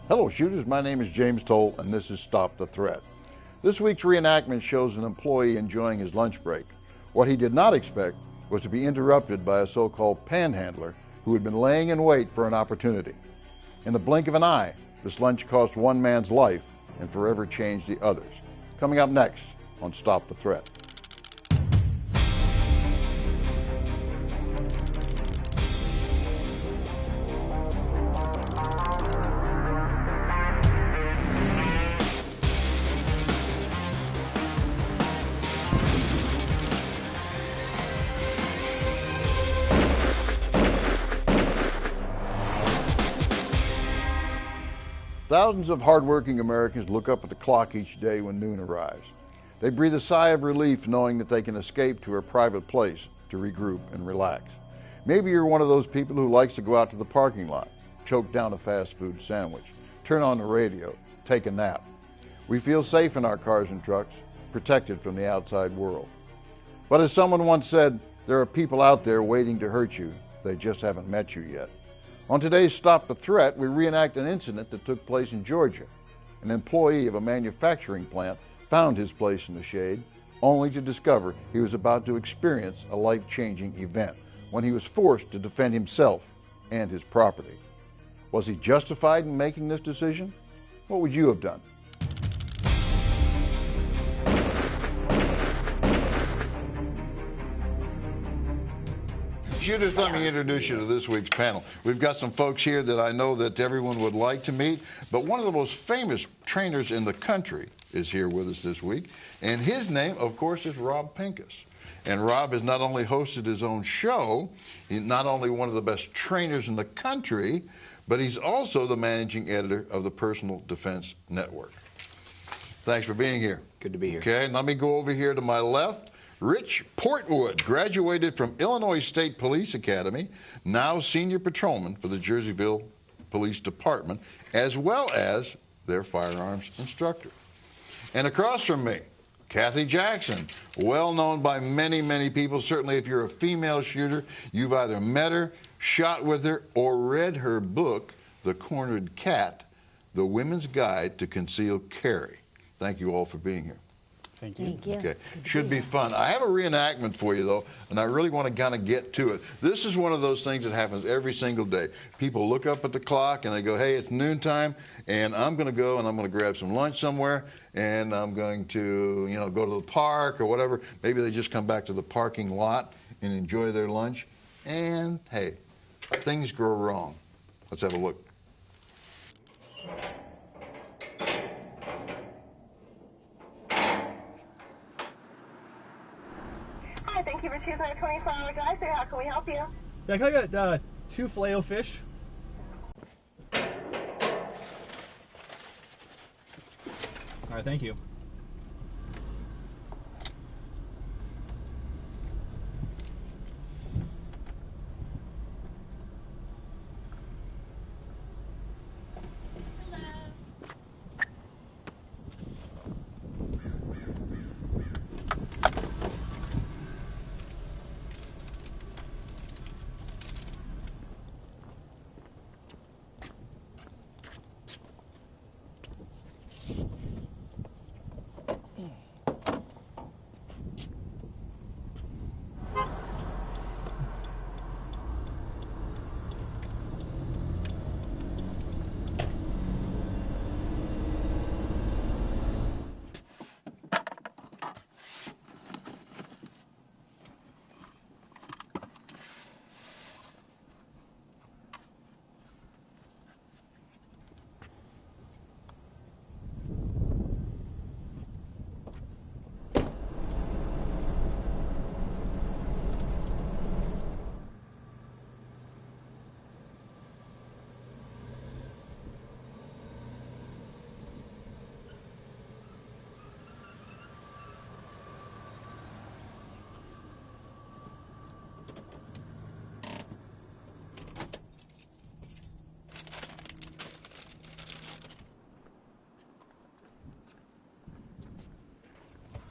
Hello shooters, my name is James Towle and this is Stop the Threat. This week's reenactment shows an employee enjoying his lunch break. What he did not expect was to be interrupted by a so-called panhandler who had been laying in wait for an opportunity. In the blink of an eye, this lunch cost one man's life and forever changed the others. Coming up next on Stop the Threat. Thousands of hardworking Americans look up at the clock each day when noon arrives. They breathe a sigh of relief knowing that they can escape to a private place to regroup and relax. Maybe you're one of those people who likes to go out to the parking lot, choke down a fast food sandwich, turn on the radio, take a nap. We feel safe in our cars and trucks, protected from the outside world. But as someone once said, there are people out there waiting to hurt you. They just haven't met you yet. On today's Stop the Threat, we reenact an incident that took place in Georgia. An employee of a manufacturing plant found his place in the shade, only to discover he was about to experience a life-changing event when he was forced to defend himself and his property. Was he justified in making this decision? What would you have done? Shooters, let me introduce you to this week's panel. We've got some folks here that I know that everyone would like to meet, but one of the most famous trainers in the country is here with us this week, and his name, of course, is Rob Pincus. And Rob has not only hosted his own show, he's not only one of the best trainers in the country, but he's also the managing editor of the Personal Defense Network. Thanks for being here. Good to be here. Okay, let me go over here to my left. Rich Portwood graduated from Illinois State Police Academy, now senior patrolman for the Jerseyville Police Department, as well as their firearms instructor. And across from me, Kathy Jackson, well known by many, many people. Certainly if you're a female shooter, you've either met her, shot with her, or read her book, The Cornered Cat, The Women's Guide to Concealed Carry. Thank you all for being here. Thank you. Thank you. Okay, should be fun. I have a reenactment for you, though, and I really want to kind of get to it. This is one of those things that happens every single day. People look up at the clock and they go, hey, it's noontime, and I'm going to go and I'm going to grab some lunch somewhere, and I'm going to, go to the park or whatever. Maybe they just come back to the parking lot and enjoy their lunch, and hey, things go wrong. Let's have a look. Thank you for choosing our 24-hour drive thru. How can we help you? Yeah, can I get 2 Filet-O-Fish? All right, thank you.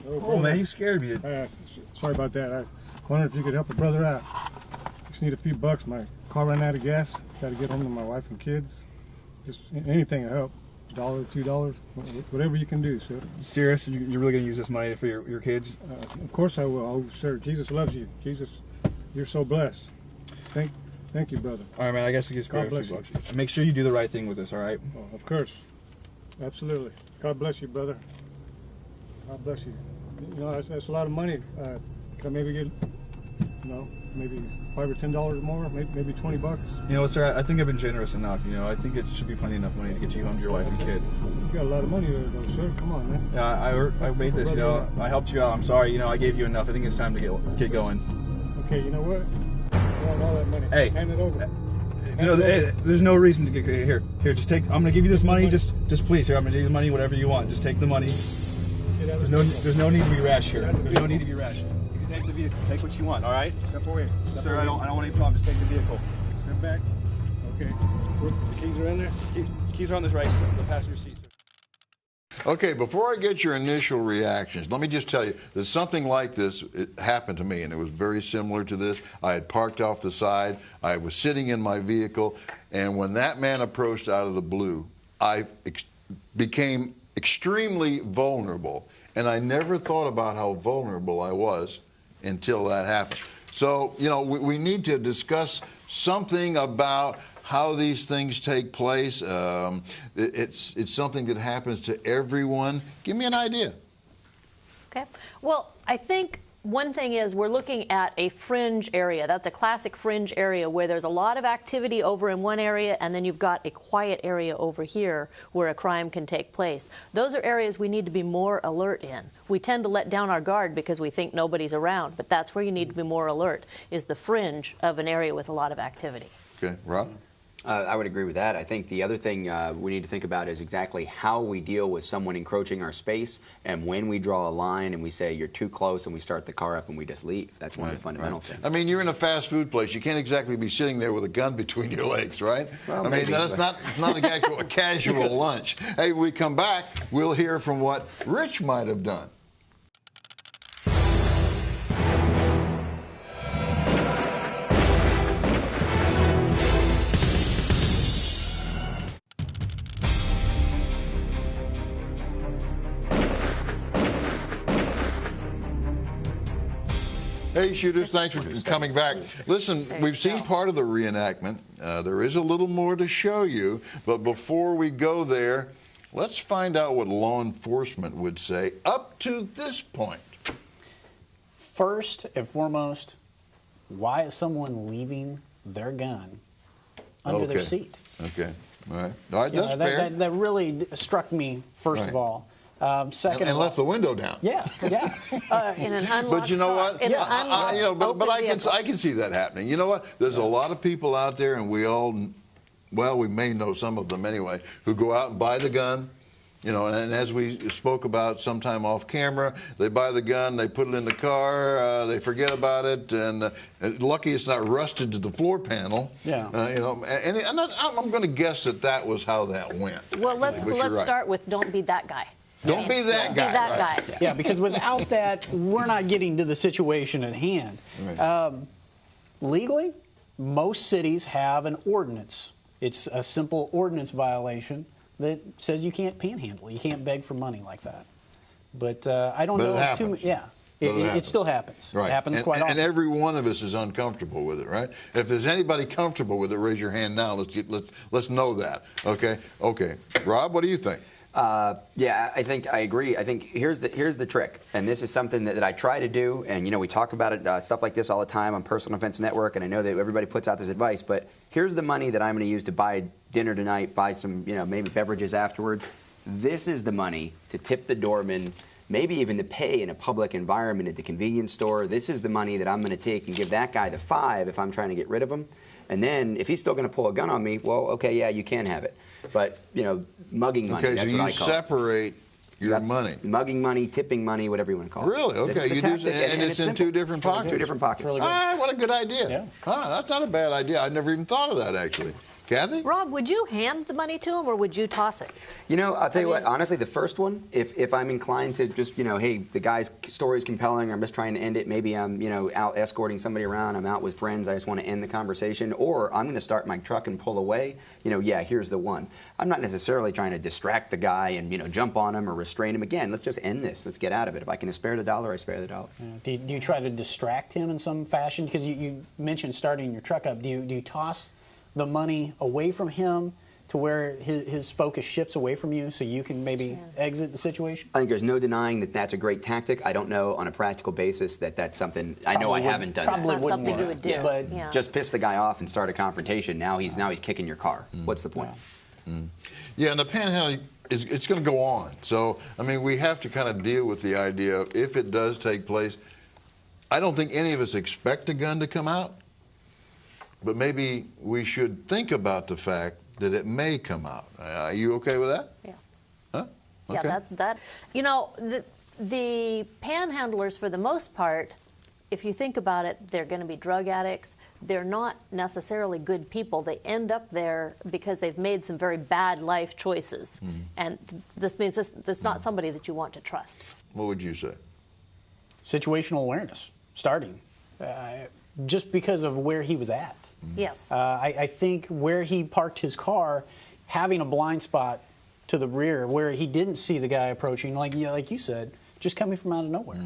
Oh, man, you scared me. Sorry about that. I wondered if you could help a brother out. Just need a few bucks. My car ran out of gas. Got to get home to my wife and kids. just anything will help. $1, $2, whatever you can do, sir. Serious? You're really going to use this money for your kids? Of course I will. Oh, sir, Jesus loves you. Jesus, you're so blessed. Thank you, brother. All right, man. I guess it gets God great. bless you. Make sure you do the right thing with this, all right? Oh, of course. Absolutely. God bless you, brother. God bless you. You know, that's a lot of money. Can I maybe get, maybe $5 or $10 more? Maybe 20 bucks? You know, sir, I think I've been generous enough. You know, I think it should be plenty enough money to get you home to your wife and kid. You got a lot of money there, though, sir. Come on, man. Yeah, I made this, you know. I helped you out. I'm sorry, you know, I gave you enough. I think it's time to get going. Okay, you know what? I want all that money. Hey. Hand it over. You know, there's no reason to get here. Here, just take. I'm gonna give you this money. Just please. Here, I'm gonna give you the money. Whatever you want. Just take the money. There's no need to be rash here. There's no need to be rash. You can take the vehicle. Take what you want. All right. Step away. Sir, I don't want any problems. Just take the vehicle. Step back. Okay. The keys are in there? Keys are on this right, the passenger seat, sir. Okay, before I get your initial reactions, let me just tell you that something like this happened to me, and it was very similar to this. I had parked off the side. I was sitting in my vehicle, and when that man approached out of the blue, I became extremely vulnerable, and I never thought about how vulnerable I was until that happened. So, you know, we need to discuss something about how these things take place. It's something that happens to everyone. Give me an idea. Okay. Well, I think one thing is we're looking at a fringe area. That's a classic fringe area where there's a lot of activity over in one area, and then you've got a quiet area over here where a crime can take place. Those are areas we need to be more alert in. We tend to let down our guard because we think nobody's around, but that's where you need to be more alert, is the fringe of an area with a lot of activity. Okay, Rob? I would agree with that. I think the other thing we need to think about is exactly how we deal with someone encroaching our space, and when we draw a line and we say you're too close and we start the car up and we just leave. That's one of the fundamental things. I mean, you're in a fast food place. You can't exactly be sitting there with a gun between your legs, right? Well, I mean, that's not a casual lunch. Hey, when we come back, we'll hear from what Rich might have done. Hey, shooters, thanks for coming back. Listen, we've seen part of the reenactment. There is a little more to show you, but before we go there, let's find out what law enforcement would say up to this point. First and foremost, why is someone leaving their gun under their seat? Okay, all right. All right, that's fair. That really struck me, first of all. Second, and left the window down. Yeah, yeah. In an unlocked But you know what? but I can see that happening. You know what? There's a lot of people out there, and we may know some of them anyway, who go out and buy the gun. You know, and as we spoke about sometime off camera, they buy the gun, they put it in the car, they forget about it, and lucky it's not rusted to the floor panel. Yeah. You know, and I'm going to guess that was how that went. Well, let's start with don't be that guy. Don't be that guy. Be that guy. Yeah, because without that, we're not getting to the situation at hand. Right. Legally, most cities have an ordinance. It's a simple ordinance violation that says you can't panhandle. You can't beg for money like that. But I don't know it too much. happens. Yeah, it still happens. Right. It happens quite often. And every one of us is uncomfortable with it, right? If there's anybody comfortable with it, raise your hand now. Let's know that. Okay. Okay. Rob, what do you think? Yeah, I think I agree. I think here's the trick, and this is something that I try to do, and you know we talk about it stuff like this all the time on Personal Defense Network, and I know that everybody puts out this advice, but here's the money that I'm going to use to buy dinner tonight, buy some maybe beverages afterwards. This is the money to tip the doorman, maybe even to pay in a public environment at the convenience store. This is the money that I'm going to take and give that guy the $5 if I'm trying to get rid of him, and then if he's still going to pull a gun on me, well, okay, yeah, you can have it. But, mugging money, Okay, that's so what I you call it. separate your money. Mugging money, tipping money, whatever you want to call it. Really? Okay, you do, and it's in two different pockets. Two different pockets. Really what a good idea. Yeah. That's not a bad idea. I never even thought of that, actually. Kathy? Rob, would you hand the money to him or would you toss it? You know, I'll tell you what, honestly, the first one, if I'm inclined to just, you know, hey, the guy's story is compelling, I'm just trying to end it, maybe I'm, you know, out escorting somebody around, I'm out with friends, I just want to end the conversation, or I'm going to start my truck and pull away, you know, yeah, here's the one. I'm not necessarily trying to distract the guy and, you know, jump on him or restrain him. Again, let's just end this. Let's get out of it. If I can spare the dollar, I spare the dollar. Yeah. Do you try to distract him in some fashion? Because you mentioned starting your truck up. Do you toss the money away from him to where his focus shifts away from you so you can maybe exit the situation? I think there's no denying that that's a great tactic. I don't know on a practical basis that that's something, I know I haven't done that. It's not something you would do. Yeah. But just piss the guy off and start a confrontation. Now he's kicking your car. What's the point? Yeah, and the panhandling, it's going to go on. So, I mean, we have to kind of deal with the idea of if it does take place. I don't think any of us expect a gun to come out, but maybe we should think about the fact that it may come out. Are you okay with that? Yeah. Huh? Okay. Yeah, that you know, the panhandlers, for the most part, if you think about it, they're going to be drug addicts. They're not necessarily good people. They end up there because they've made some very bad life choices. And this means this is not somebody that you want to trust. What would you say? Situational awareness, starting. Just because of where he was at. Yes. I think where he parked his car, having a blind spot to the rear where he didn't see the guy approaching, like you said, just coming from out of nowhere.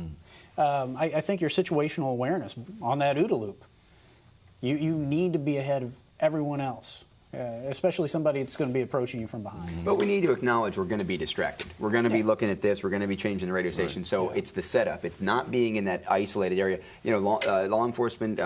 I think your situational awareness on that OODA loop, you need to be ahead of everyone else. Especially somebody that's going to be approaching you from behind. But we need to acknowledge we're going to be distracted. We're going to be looking at this. We're going to be changing the radio station. So it's the setup. It's not being in that isolated area. You know, law enforcement,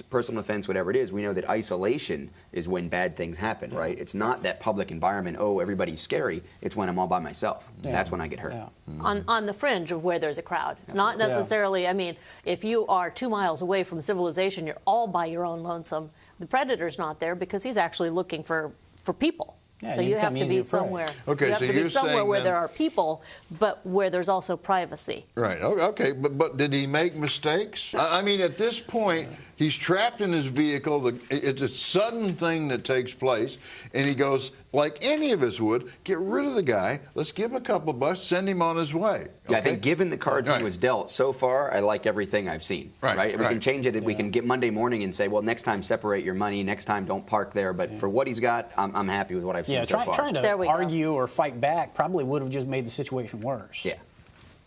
personal defense, whatever it is, we know that isolation is when bad things happen, right? It's not that public environment, oh, everybody's scary. It's when I'm all by myself. That's when I get hurt. On the fringe of where there's a crowd. Not necessarily, I mean, if you are 2 miles away from civilization, you're all by your own lonesome. The predator's not there because he's actually looking for people. Yeah, so you have to be somewhere. Okay, you have so to be you're somewhere saying where then, there are people, but where there's also privacy. Right. Okay. But did he make mistakes? I mean, at this point, he's trapped in his vehicle. It's a sudden thing that takes place, and he goes, like any of us would, get rid of the guy. Let's give him a couple bucks, send him on his way. Okay? Yeah, I think given the cards he was dealt so far, I like everything I've seen. Right. We can change it. We can get Monday morning and say, well, next time separate your money. Next time don't park there. But for what he's got, I'm happy with what I've seen so far. Trying to argue or fight back probably would have just made the situation worse. Yeah.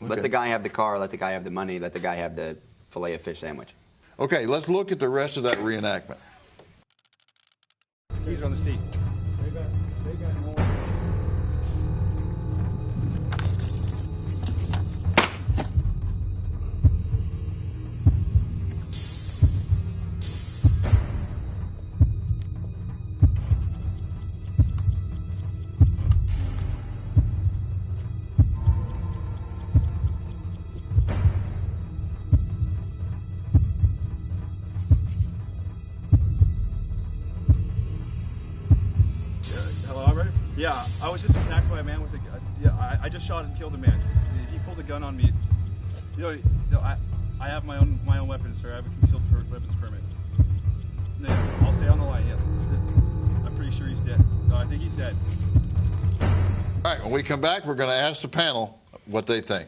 Let the guy have the car. Let the guy have the money. Let the guy have the filet of fish sandwich. Okay, let's look at the rest of that reenactment. Keys are on the seat. They got more. Yeah, I was just attacked by a man with a gun. Yeah, I just shot and killed a man. He pulled a gun on me. You know, I have my own weapons, sir. I have a concealed weapons permit. Yeah, I'll stay on the line. Yes, I'm pretty sure he's dead. No, I think he's dead. All right, when we come back, we're going to ask the panel what they think.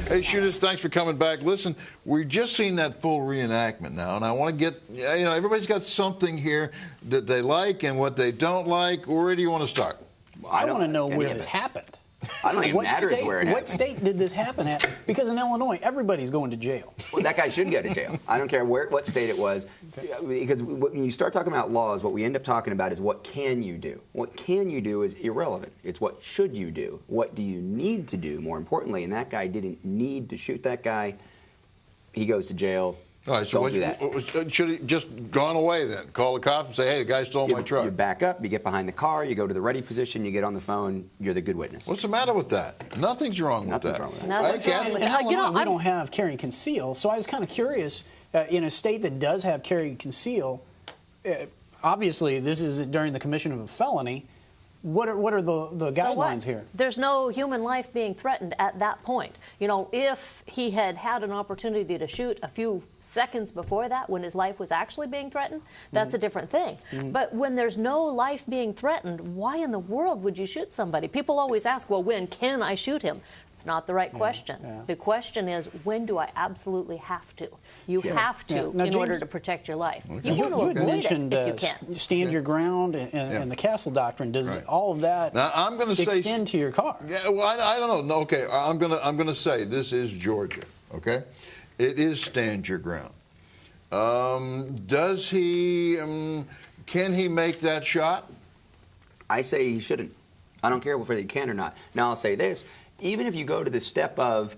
Hey, shooters, thanks for coming back. Listen, we've just seen that full reenactment now, and I want to get, you know, everybody's got something here that they like and what they don't like. Where do you want to start? I want to know where this happened. I don't even matter where it happened. What state did this happen at? Because in Illinois, everybody's going to jail. Well, that guy should go to jail. I don't care what state it was. Because when you start talking about laws, what we end up talking about is what can you do? What can you do is irrelevant. It's what should you do? What do you need to do, more importantly? And that guy didn't need to shoot that guy. He goes to jail. All right, so should he just gone away then? Call the cops and say, hey, the guy stole my truck. You back up, you get behind the car, you go to the ready position, you get on the phone, you're the good witness. What's the matter with that? Nothing's wrong with that. Nothing's wrong with that. In Illinois, we don't have carry and conceal, so I was kind of curious, in a state that does have carry and conceal, obviously this is during the commission of a felony. What are the guidelines here? There's no human life being threatened at that point. You know, if he had had an opportunity to shoot a few seconds before that, when his life was actually being threatened, that's a different thing. But when there's no life being threatened, why in the world would you shoot somebody? People always ask, well, when can I shoot him? It's not the right question. The question is, when do I absolutely have to? You have to in order to protect your life. You want to avoid mentioned, it if you can. Stand your ground and the castle doctrine. Does all of that now, I'm gonna extend to your car? Yeah, well, I don't know. No, okay, I'm gonna say this is Georgia. Okay, it is stand your ground. Does he? Can he make that shot? I say he shouldn't. I don't care whether he can or not. Now I'll say this: even if you go to the step of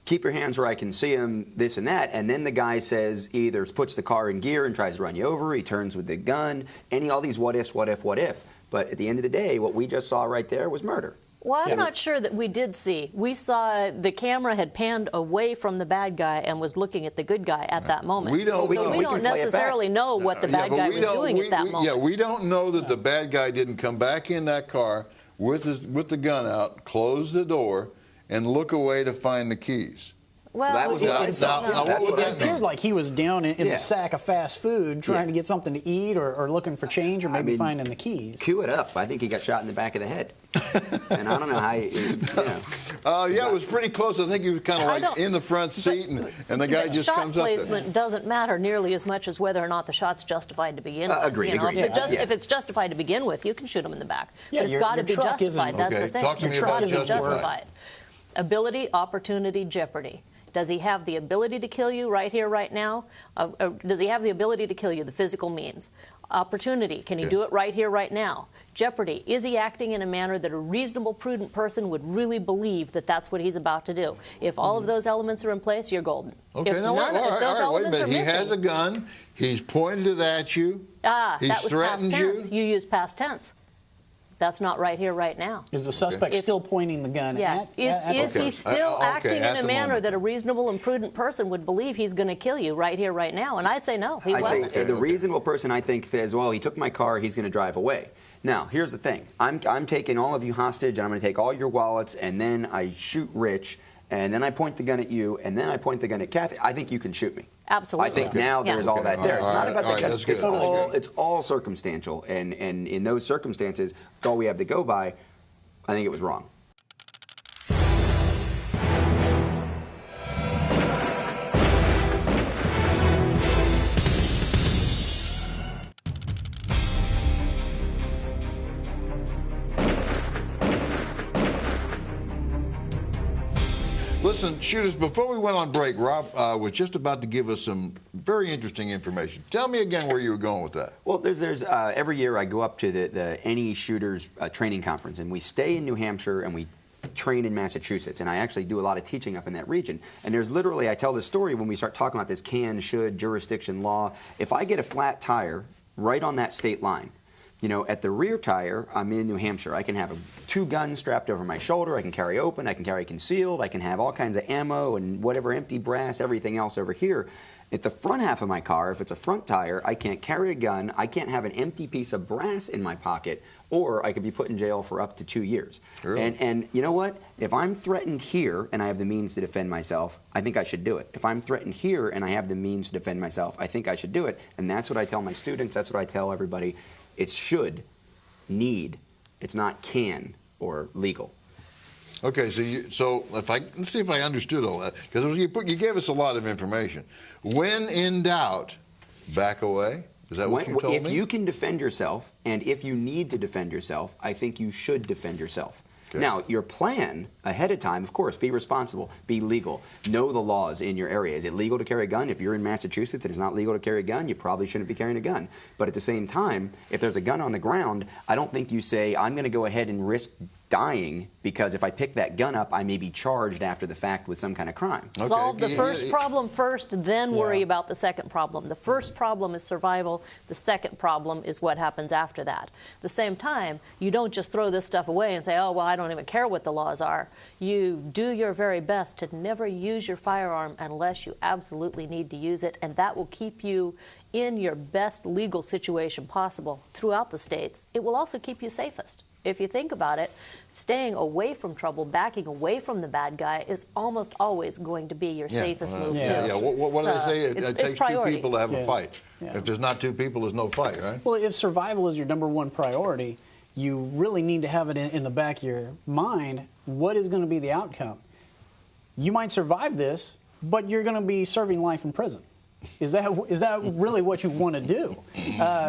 keep your hands where I can see him, this and that, and then the guy says either puts the car in gear and tries to run you over, he turns with the gun, all these what ifs, what if, what if. But at the end of the day, what we just saw right there was murder. Well, I'm not sure that we did see. We saw the camera had panned away from the bad guy and was looking at the good guy at that moment. We don't necessarily know what the bad guy was doing at that moment. Yeah, we don't know that the bad guy didn't come back in that car with the gun out, close the door, and look away to find the keys. Well, it appeared like he was down in a sack of fast food trying to get something to eat or looking for change or maybe finding the keys. Cue it up. I think he got shot in the back of the head. And I don't know how yeah, it was pretty close. I think he was kind of like in the front seat, and the guy just comes up there. Shot placement doesn't matter nearly as much as whether or not the shot's justified to begin with. Agreed. If it's justified to begin with, you can shoot him in the back. But it's got to be justified. That's the thing. Talk to me about justified. Ability, opportunity, jeopardy. Does he have the ability to kill you right here, right now? Does he have the ability to kill you, the physical means? Opportunity, can he do it right here, right now? Jeopardy, is he acting in a manner that a reasonable, prudent person would really believe that that's what he's about to do? If all of those elements are in place, you're golden. Okay, if now, if those elements are he missing, has a gun, he's pointed it at you, he's that was threatened past tense. You used past tense. That's not right here, right now. Is the suspect still pointing the gun at Is he still acting in a manner that a reasonable and prudent person would believe he's going to kill you right here, right now? And I'd say no, he wasn't. The reasonable person, I think, says, well, he took my car, he's going to drive away. Now, here's the thing. I'm taking all of you hostage, and I'm going to take all your wallets, and then I shoot Rich, and then I point the gun at you, and then I point the gun at Kathy. I think you can shoot me. Absolutely. I think now there's all that there. It's not about the gun. It's It's all circumstantial, and in those circumstances, it's all we have to go by. I think it was wrong. Listen, shooters, before we went on break, Rob was just about to give us some very interesting information. Tell me again where you were going with that. Well, there's every year I go up to the Any Shooters training conference, and we stay in New Hampshire and we train in Massachusetts, and I actually do a lot of teaching up in that region. And there's literally, I tell this story when we start talking about this can, should, jurisdiction, law. If I get a flat tire right on that state line, you know, at the rear tire, I'm in New Hampshire. I can have 2 guns strapped over my shoulder. I can carry open. I can carry concealed. I can have all kinds of ammo and whatever, empty brass, everything else over here. At the front half of my car, if it's a front tire, I can't carry a gun. I can't have an empty piece of brass in my pocket, or I could be put in jail for up to 2 years. Really? And you know what? If I'm threatened here and I have the means to defend myself, I think I should do it. If I'm threatened here and I have the means to defend myself, I think I should do it. And that's what I tell my students. That's what I tell everybody. It's should, need. It's not can or legal. Okay, so let's see if I understood all that, because you gave us a lot of information. When in doubt, back away. Is that what you told me? If you can defend yourself, and if you need to defend yourself, I think you should defend yourself. Okay. Now, your plan ahead of time, of course, be responsible, be legal, know the laws in your area. Is it legal to carry a gun? If you're in Massachusetts and it's not legal to carry a gun, you probably shouldn't be carrying a gun. But at the same time, if there's a gun on the ground, I don't think you say, I'm going to go ahead and risk dying because if I pick that gun up, I may be charged after the fact with some kind of crime. Okay. Solve the first problem first, then worry about the second problem. The first problem is survival. The second problem is what happens after that. At the same time, you don't just throw this stuff away and say, oh, well, I don't even care what the laws are. You do your very best to never use your firearm unless you absolutely need to use it, and that will keep you in your best legal situation possible throughout the states. It will also keep you safest. If you think about it, staying away from trouble, backing away from the bad guy is almost always going to be your safest move, too. Yeah, what do they say? It takes two people to have a fight. Yeah. If there's not two people, there's no fight, right? Well, if survival is your #1 priority, you really need to have it in the back of your mind, what is going to be the outcome? You might survive this, but you're going to be serving life in prison. Is that really what you want to do?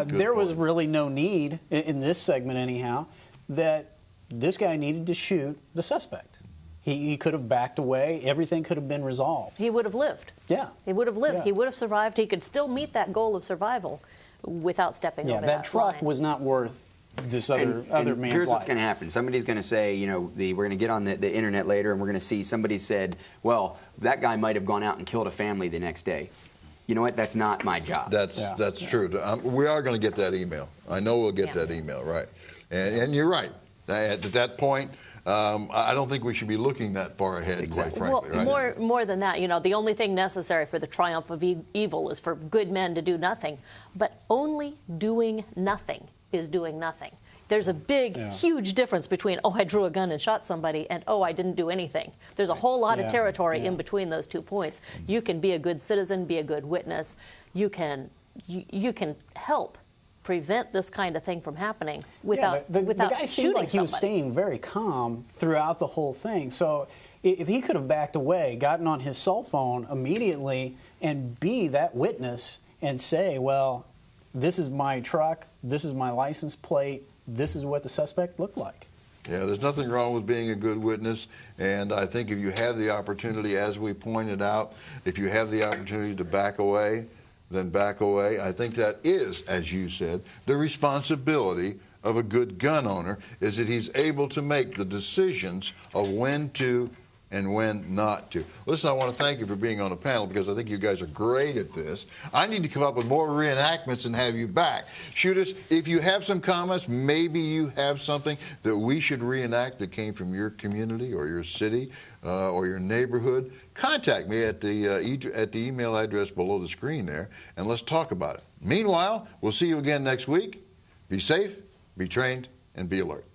There was really no need, in this segment anyhow, that this guy needed to shoot the suspect. He could have backed away. Everything could have been resolved. He would have lived. Yeah. He would have lived. Yeah. He would have survived. He could still meet that goal of survival without stepping over that that truck line. was not worth this other man's life. Here's what's going to happen. Somebody's going to say, you know, we're going to get on the internet later and we're going to see somebody said, well, that guy might have gone out and killed a family the next day. You know what? That's not my job. That's true. We are going to get that email. I know we'll get that email, right? And you're right. At that point, I don't think we should be looking that far ahead, quite frankly. Well, right? more than that, you know, the only thing necessary for the triumph of evil is for good men to do nothing. But only doing nothing is doing nothing. There's a big, huge difference between, oh, I drew a gun and shot somebody, and, oh, I didn't do anything. There's a whole lot of territory in between those 2 points. You can be a good citizen, be a good witness. You can help prevent this kind of thing from happening without the guy seemed shooting like he was somebody. staying very calm throughout the whole thing. So if he could have backed away, gotten on his cell phone immediately, and be that witness and say, well, this is my truck, this is my license plate, this is what the suspect looked like. Yeah, there's nothing wrong with being a good witness, and I think if you have the opportunity, as we pointed out, if you have the opportunity to back away, then back away. I think that is, as you said, the responsibility of a good gun owner, is that he's able to make the decisions of when to and when not to. Listen, I want to thank you for being on the panel because I think you guys are great at this. I need to come up with more reenactments and have you back. Shooters, if you have some comments, maybe you have something that we should reenact that came from your community or your city or your neighborhood, contact me at the email address below the screen there, and let's talk about it. Meanwhile, we'll see you again next week. Be safe, be trained, and be alert.